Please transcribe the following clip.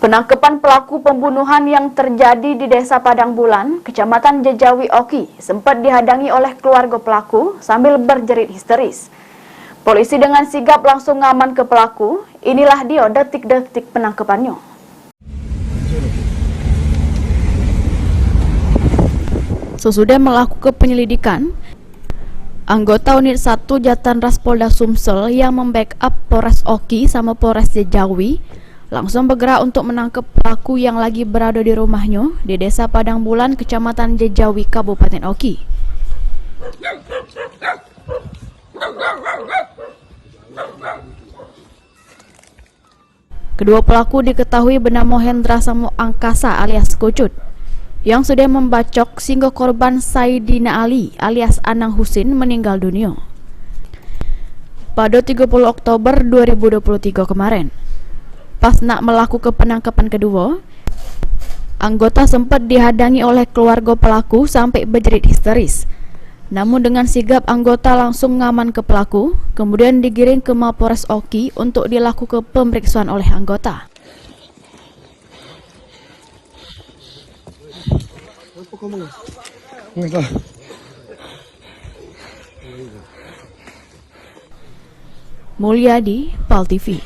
Penangkapan pelaku pembunuhan yang terjadi di Desa Padang Bulan, Kecamatan Jejawi Oki, sempat dihadangi oleh keluarga pelaku sambil berjerit histeris. Polisi dengan sigap langsung ngaman ke pelaku. Inilah dia detik-detik penangkapannya. Sesudah melakukan penyelidikan, anggota unit 1 Jatanras Polda Sumsel yang membackup Polres Oki sama Polres Jejawi langsung bergerak untuk menangkap pelaku yang lagi berada di rumahnya di Desa Padang Bulan, Kecamatan Jejawi, Kabupaten Oki. Kedua pelaku diketahui bernama Hendra Samu Angkasa alias Kucut, yang sudah membacok sehingga korban Saidina Ali alias Anang Husin meninggal dunia pada 30 Oktober 2023 kemarin. Pas nak melakukan penangkapan kedua, anggota sempat dihadangi oleh keluarga pelaku sampai berjerit histeris. Namun dengan sigap anggota langsung ngaman ke pelaku, kemudian digiring ke Mapores Oki untuk dilakukan pemeriksaan oleh anggota. Mulyadi, PAL TV.